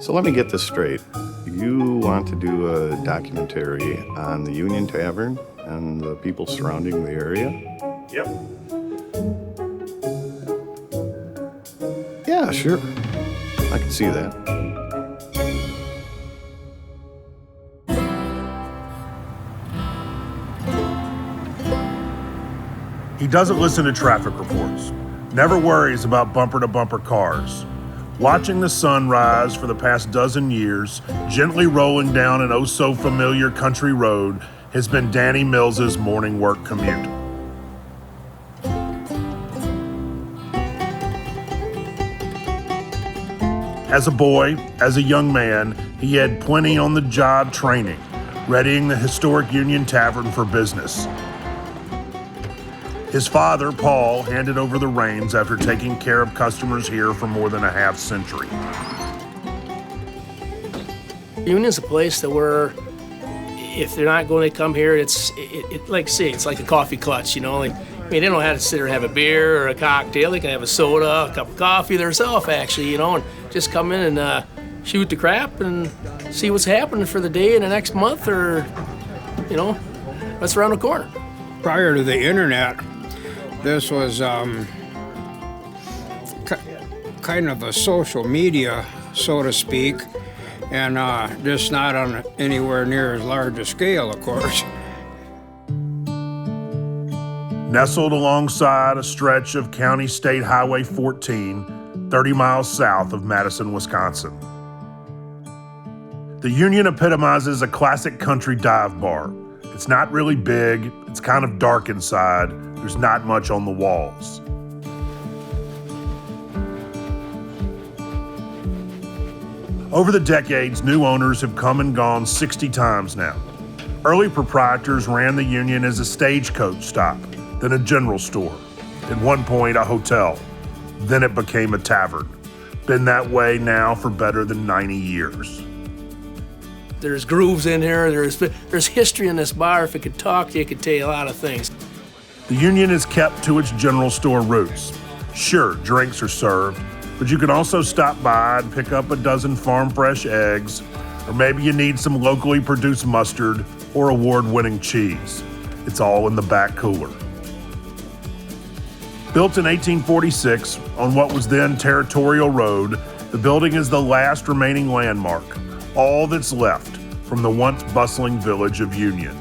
So let me get this straight. You want to do a documentary on the Union Tavern and the people surrounding the area? Yep. Yeah, sure. I can see that. He doesn't listen to traffic reports, never worries about bumper-to-bumper cars. Watching the sun rise for the past dozen years, gently rolling down an oh-so-familiar country road, has been Danny Mills's morning work commute. As a boy, as a young man, he had plenty on-the-job training, readying the historic Union Tavern for business. His father, Paul, handed over the reins after taking care of customers here for more than a half century. Union's a place that where if they're not going to come here, it's like a coffee clutch, you know. Like, I mean, they don't have to sit there and have a beer or a cocktail. They can have a soda, a cup of coffee themselves, actually, you know, and just come in and shoot the crap and see what's happening for the day in the next month or, you know, what's around the corner. Prior to the internet, this was kind of a social media, so to speak, and just not on anywhere near as large a scale, of course. Nestled alongside a stretch of County State Highway 14, 30 miles south of Madison, Wisconsin. The Union epitomizes a classic country dive bar. It's not really big, it's kind of dark inside, there's not much on the walls. Over the decades, new owners have come and gone 60 times now. Early proprietors ran the Union as a stagecoach stop, then a general store, at one point a hotel, then it became a tavern. Been that way now for better than 90 years. There's grooves in here, there's history in this bar. If it could talk, it could tell you a lot of things. The Union is kept to its general store roots. Sure, drinks are served, but you can also stop by and pick up a dozen farm fresh eggs, or maybe you need some locally produced mustard or award-winning cheese. It's all in the back cooler. Built in 1846 on what was then Territorial Road, the building is the last remaining landmark, all that's left from the once bustling village of Union,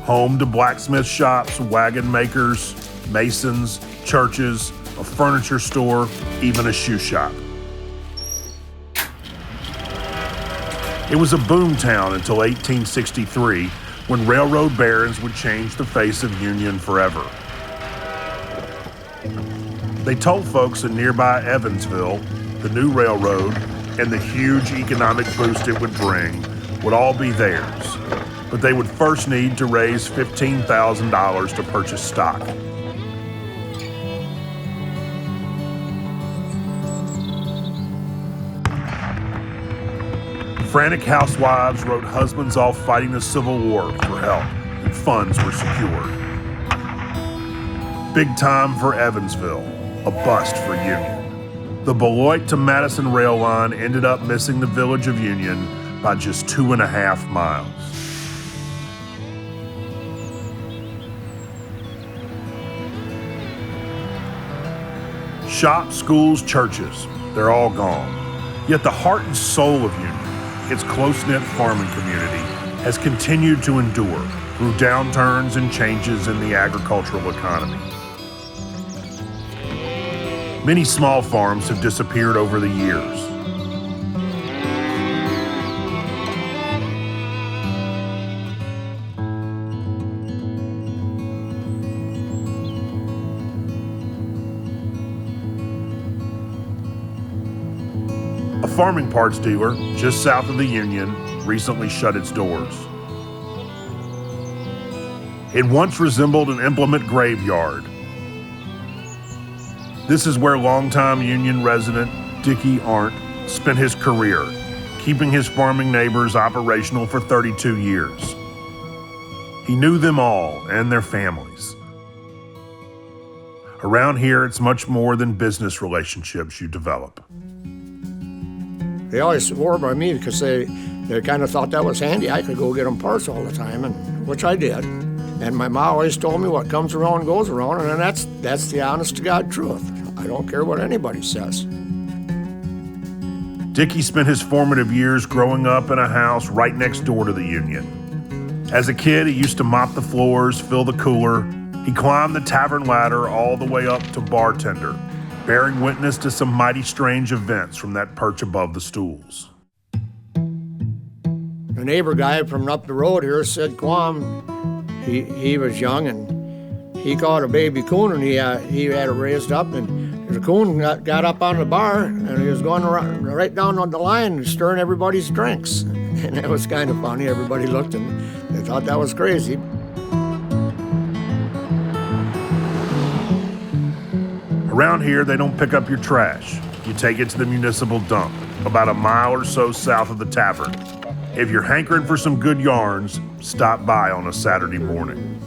home to blacksmith shops, wagon makers, masons, churches, a furniture store, even a shoe shop. It was a boom town until 1863, when railroad barons would change the face of Union forever. They told folks in nearby Evansville, the new railroad, and the huge economic boost it would bring would all be theirs, but they would first need to raise $15,000 to purchase stock. Frantic housewives wrote husbands off fighting the Civil War for help, and funds were secured. Big time for Evansville, a bust for Union. The Beloit to Madison rail line ended up missing the village of Union by just 2.5 miles. Shops, schools, churches, they're all gone. Yet the heart and soul of Union, its close-knit farming community, has continued to endure through downturns and changes in the agricultural economy. Many small farms have disappeared over the years. A farming parts dealer just south of the Union recently shut its doors. It once resembled an implement graveyard. This is where longtime Union resident Dickie Arndt spent his career, keeping his farming neighbors operational for 32 years. He knew them all and their families. Around here, it's much more than business relationships you develop. They always swore by me because they kind of thought that was handy. I could go get them parts all the time, and which I did. And my ma always told me what comes around goes around, and that's the honest to God truth. I don't care what anybody says. Dickie spent his formative years growing up in a house right next door to the Union. As a kid, he used to mop the floors, fill the cooler. He climbed the tavern ladder all the way up to bartender, bearing witness to some mighty strange events from that perch above the stools. The neighbor guy from up the road here said, Quam, he was young and he caught a baby coon and he had it raised up, and the coon got up on the bar and he was going right down on the line and stirring everybody's drinks. And that was kind of funny. Everybody looked and they thought that was crazy. Around here, they don't pick up your trash. You take it to the municipal dump, about a mile or so south of the tavern. If you're hankering for some good yarns, stop by on a Saturday morning.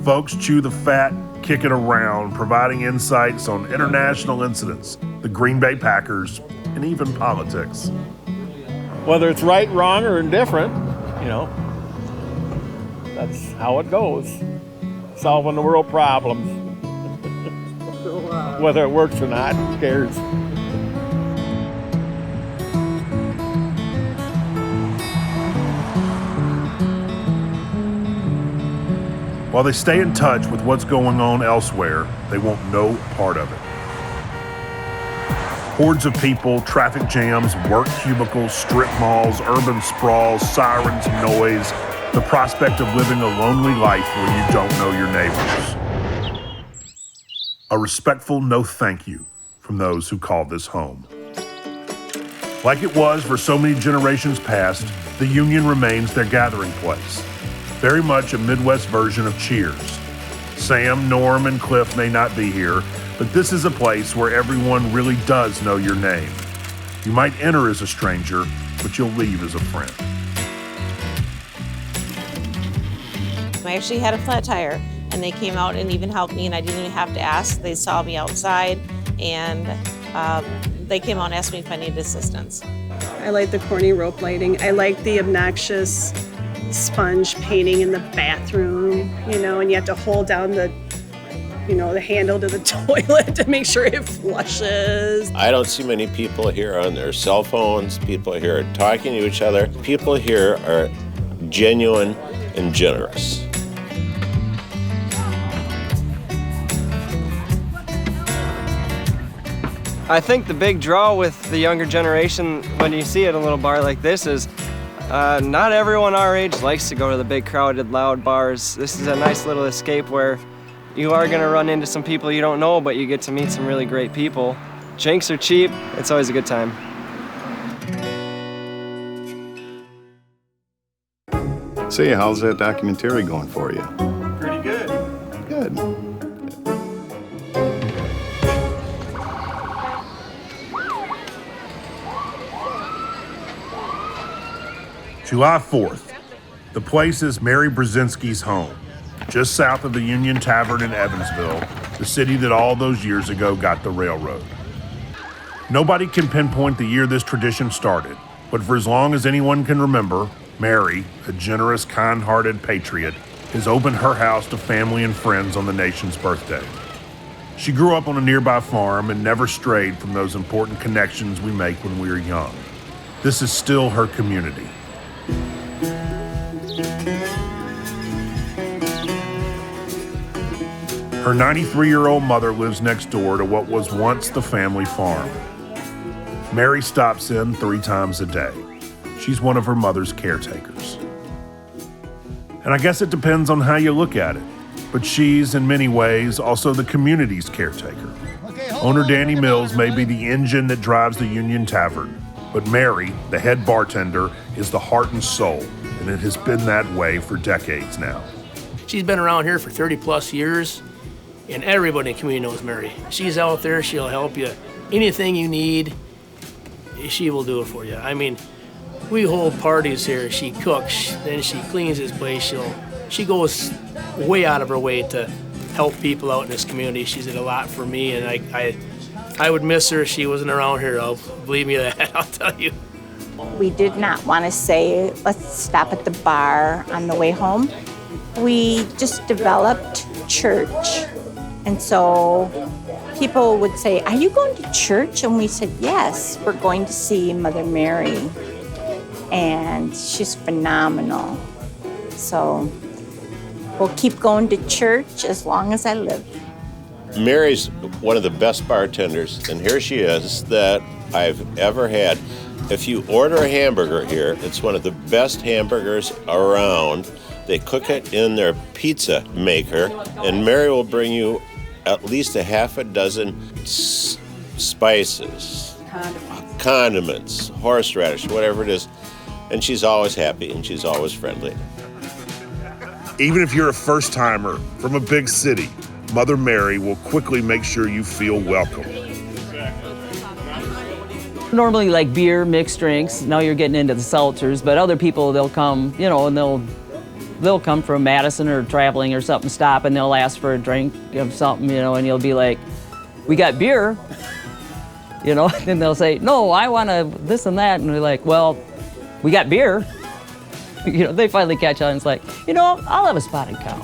Folks chew the fat, kick it around, providing insights on international incidents, the Green Bay Packers, and even politics. Whether it's right, wrong, or indifferent, that's how it goes. Solving the world problems. Whether it works or not, who cares? While they stay in touch with what's going on elsewhere, they want no part of it. Hordes of people, traffic jams, work cubicles, strip malls, urban sprawls, sirens, noise, the prospect of living a lonely life where you don't know your neighbors. A respectful no thank you from those who call this home. Like it was for so many generations past, the Union remains their gathering place. Very much a Midwest version of Cheers. Sam, Norm, and Cliff may not be here, but this is a place where everyone really does know your name. You might enter as a stranger, but you'll leave as a friend. I actually had a flat tire, and they came out and even helped me, and I didn't even have to ask. They saw me outside, and they came out and asked me if I needed assistance. I like the corny rope lighting. I like the obnoxious sponge painting in the bathroom, and you have to hold down the handle to the toilet to make sure it flushes. I don't see many people here on their cell phones. People here are talking to each other. People here are genuine and generous. I think the big draw with the younger generation when you see it in a little bar like this is not everyone our age likes to go to the big crowded loud bars. This is a nice little escape where you are going to run into some people you don't know, but you get to meet some really great people. Drinks are cheap. It's always a good time. Say, how's that documentary going for you? Pretty good. Good. July 4th. The place is Mary Brzezinski's home, just south of the Union Tavern in Evansville, the city that all those years ago got the railroad. Nobody can pinpoint the year this tradition started, but for as long as anyone can remember, Mary, a generous, kind-hearted patriot, has opened her house to family and friends on the nation's birthday. She grew up on a nearby farm and never strayed from those important connections we make when we are young. This is still her community. Her 93-year-old mother lives next door to what was once the family farm. Mary stops in 3 times a day. She's one of her mother's caretakers. And I guess it depends on how you look at it, but she's, in many ways, also the community's caretaker. Owner Danny Mills may be the engine that drives the Union Tavern, but Mary, the head bartender, is the heart and soul, and it has been that way for decades now. She's been around here for 30 plus years, and everybody in the community knows Mary. She's out there, she'll help you. Anything you need, she will do it for you. I mean, we hold parties here. She cooks, then she cleans this place. She goes way out of her way to help people out in this community. She did a lot for me, and I would miss her if she wasn't around here. Believe me that, I'll tell you. We did not want to say, let's stop at the bar on the way home. We just developed church. And so people would say, are you going to church? And we said, yes, we're going to see Mother Mary. And she's phenomenal. So we'll keep going to church as long as I live. Mary's one of the best bartenders, and here she is, that I've ever had. If you order a hamburger here, it's one of the best hamburgers around. They cook it in their pizza maker, and Mary will bring you at least a half a dozen spices, condiments, horseradish, whatever it is, and she's always happy and she's always friendly. Even if you're a first-timer from a big city, Mother Mary will quickly make sure you feel welcome. Normally like beer, mixed drinks. Now you're getting into the seltzers, but other people, they'll come, and they'll come from Madison or traveling or something, stop, and they'll ask for a drink of something, and you'll be like, we got beer, and they'll say, no, I want this and that, and we're like, well, we got beer. They finally catch on and it's like, I'll have a spotted cow,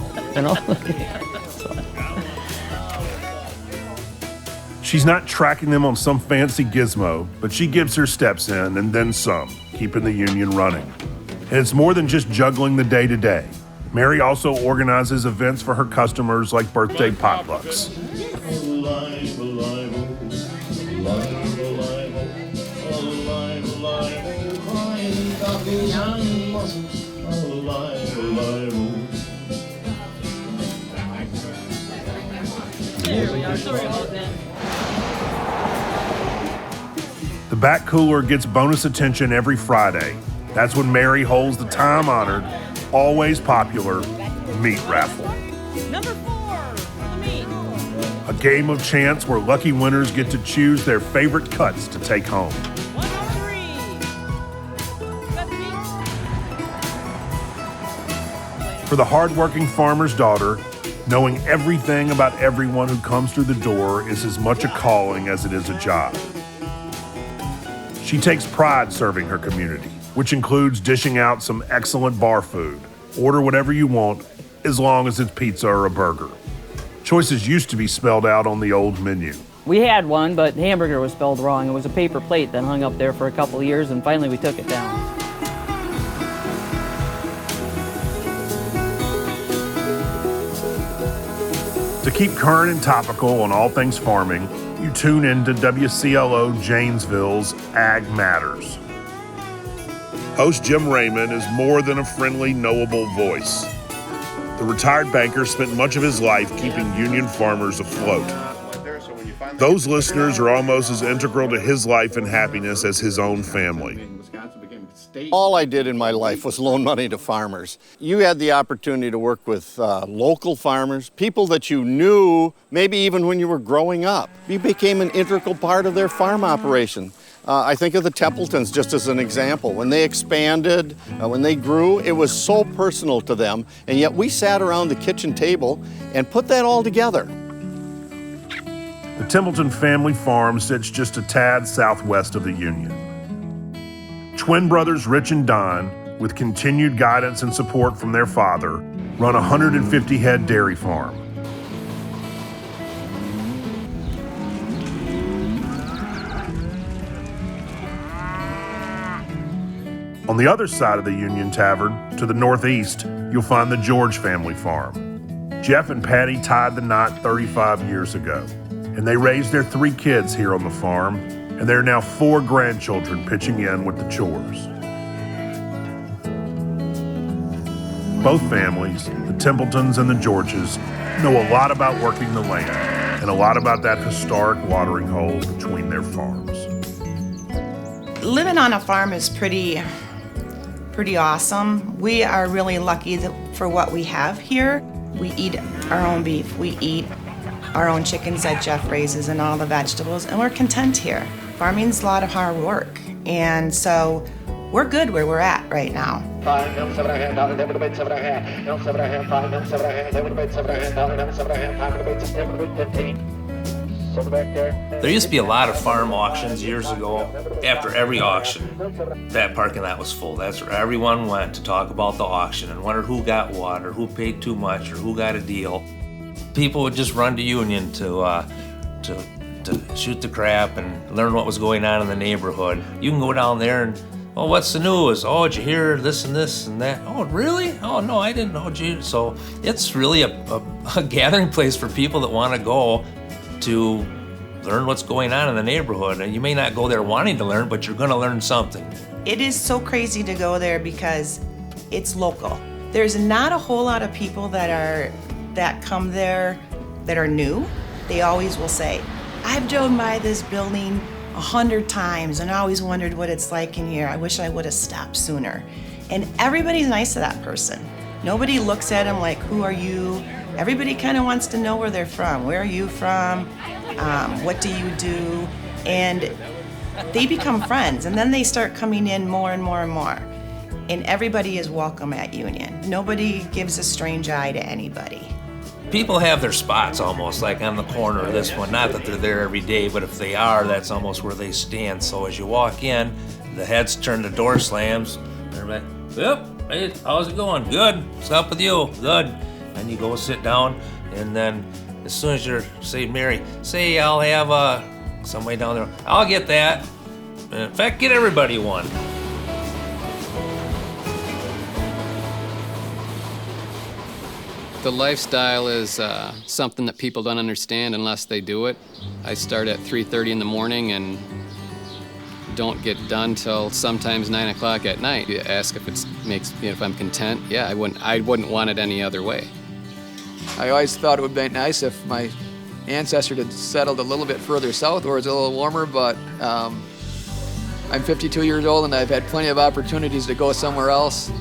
She's not tracking them on some fancy gizmo, but she gives her steps in and then some, keeping the union running. And it's more than just juggling the day-to-day. Mary also organizes events for her customers like birthday potlucks. The back cooler gets bonus attention every Friday. That's when Mary holds the time-honored, always popular meat raffle. Number 4 for the meat. A game of chance where lucky winners get to choose their favorite cuts to take home. 103. For the hardworking farmer's daughter, knowing everything about everyone who comes through the door is as much a calling as it is a job. She takes pride serving her community, which includes dishing out some excellent bar food. Order whatever you want, as long as it's pizza or a burger. Choices used to be spelled out on the old menu. We had one, but the hamburger was spelled wrong. It was a paper plate that hung up there for a couple of years, and finally we took it down. To keep current and topical on all things farming, you tune into WCLO Janesville's Ag Matters. Host Jim Raymond is more than a friendly, knowable voice. The retired banker spent much of his life keeping union farmers afloat. Those listeners are almost as integral to his life and happiness as his own family. All I did in my life was loan money to farmers. You had the opportunity to work with local farmers, people that you knew maybe even when you were growing up. You became an integral part of their farm operation. I think of the Templetons just as an example. When they expanded, when they grew, it was so personal to them, and yet we sat around the kitchen table and put that all together. The Templeton family farm sits just a tad southwest of the Union. Twin brothers Rich and Don, with continued guidance and support from their father, run a 150-head dairy farm. On the other side of the Union Tavern, to the northeast, you'll find the George family farm. Jeff and Patty tied the knot 35 years ago, and they raised their 3 kids here on the farm, and there are now 4 grandchildren pitching in with the chores. Both families, the Templetons and the Georges, know a lot about working the land and a lot about that historic watering hole between their farms. Living on a farm is pretty awesome. We are really lucky for what we have here. We eat our own beef. We eat our own chickens that Jeff raises and all the vegetables, and we're content here. Farming's a lot of hard work, and so we're good where we're at right now. There used to be a lot of farm auctions years ago. After every auction, that parking lot was full. That's where everyone went to talk about the auction and wondered who got what or who paid too much or who got a deal. People would just run to Union to shoot the crap and learn what was going on in the neighborhood. You can go down there and, oh, what's the news? Oh, did you hear this and this and that? Oh, really? Oh, no, I didn't know. Gee. So it's really a gathering place for people that want to go to learn what's going on in the neighborhood. And you may not go there wanting to learn, but you're going to learn something. It is so crazy to go there because it's local. There's not a whole lot of people that come there that are new. They always will say, I've driven by this building 100 times and I always wondered what it's like in here. I wish I would have stopped sooner. And everybody's nice to that person. Nobody looks at them like, who are you? Everybody kind of wants to know where they're from. Where are you from? What do you do? And they become friends, and then they start coming in more and more and more. And everybody is welcome at Union. Nobody gives a strange eye to anybody. People have their spots almost, like on the corner of this one. Not that they're there every day, but if they are, that's almost where they stand. So as you walk in, the heads turn, the door slams. Everybody, yep, hey, how's it going? Good. What's up with you? Good. And you go sit down, and then as soon as you're, say, Mary, say I'll have somebody down there. I'll get that. In fact, get everybody one. The lifestyle is something that people don't understand unless they do it. I start at 3:30 in the morning and don't get done till sometimes 9 o'clock at night. You ask if if I'm content. Yeah, I wouldn't want it any other way. I always thought it would be nice if my ancestors had settled a little bit further south where it's a little warmer, but I'm 52 years old and I've had plenty of opportunities to go somewhere else,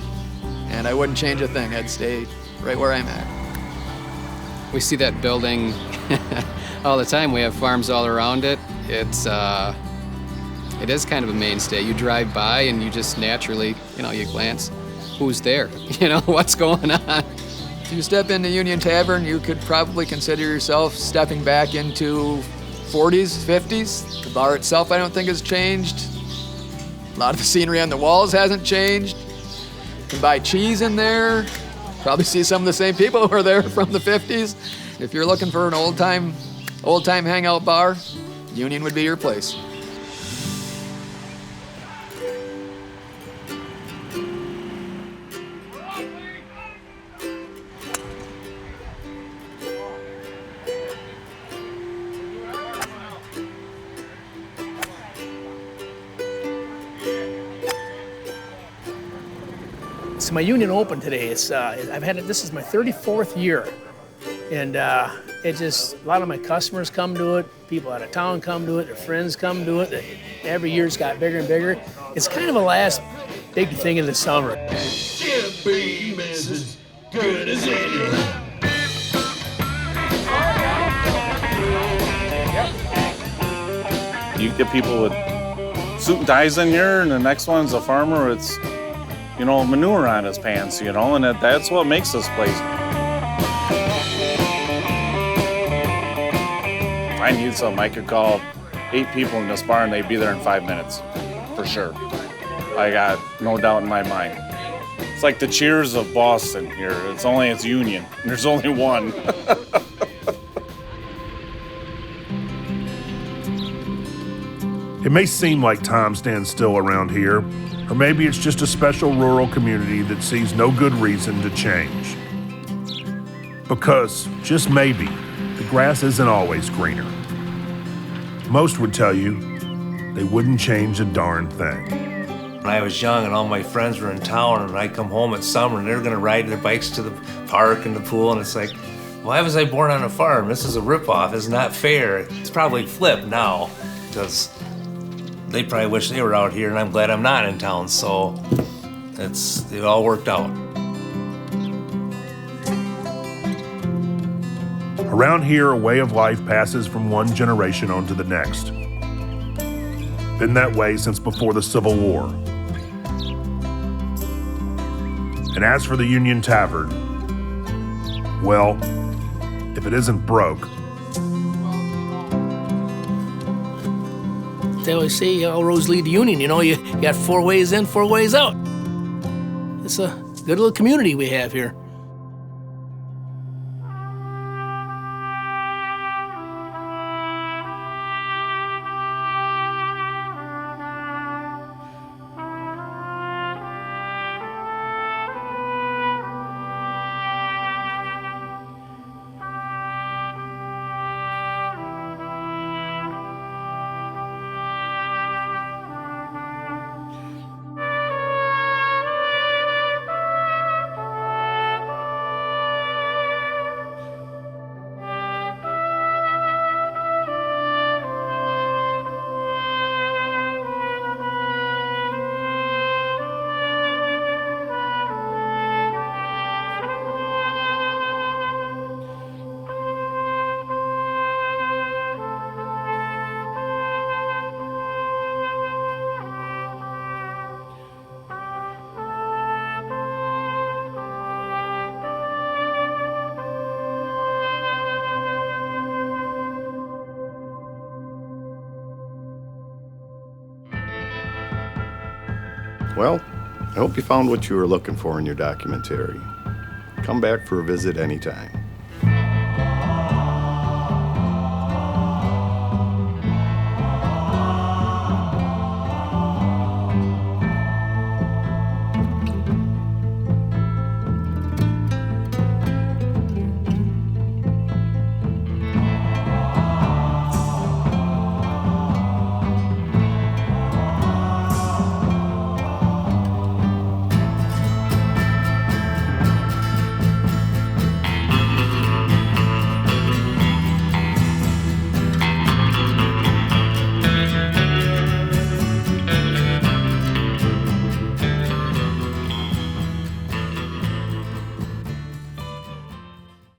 and I wouldn't change a thing. I'd stay right where I'm at. We see that building all the time. We have farms all around it. It is kind of a mainstay. You drive by and you just naturally, you glance, who's there? What's going on? If you step into Union Tavern, you could probably consider yourself stepping back into 40s, 50s. The bar itself, I don't think, has changed. A lot of the scenery on the walls hasn't changed. You can buy cheese in there. Probably see some of the same people who were there from the 50s. If you're looking for an old-time hangout bar, Union would be your place. So my Union opened today. This is my 34th year, and it just, a lot of my customers come to it, people out of town come to it, their friends come to it. Every year it's got bigger and bigger. It's kind of a last big thing in the summer. Jim Beam is as good as any. You get people with suit and ties in here, and the next one's a farmer with, manure on his pants, and that's what makes this place. If I need something, I could call 8 people in this bar and they'd be there in 5 minutes, for sure. I got no doubt in my mind. It's like the Cheers of Boston here. It's Union. There's only one. It may seem like time stands still around here, or maybe it's just a special rural community that sees no good reason to change. Because, just maybe, the grass isn't always greener. Most would tell you they wouldn't change a darn thing. When I was young and all my friends were in town and I'd come home at summer and they were gonna ride their bikes to the park and the pool, and it's like, why was I born on a farm? This is a ripoff, it's not fair. It's probably flipped now, because they probably wish they were out here, and I'm glad I'm not in town, so it all worked out. Around here, a way of life passes from one generation on to the next. Been that way since before the Civil War. And as for the Union Tavern, well, if it isn't broke, they always say all roads lead to Union. You know, you got 4 ways in, 4 ways out. It's a good little community we have here. Well, I hope you found what you were looking for in your documentary. Come back for a visit anytime.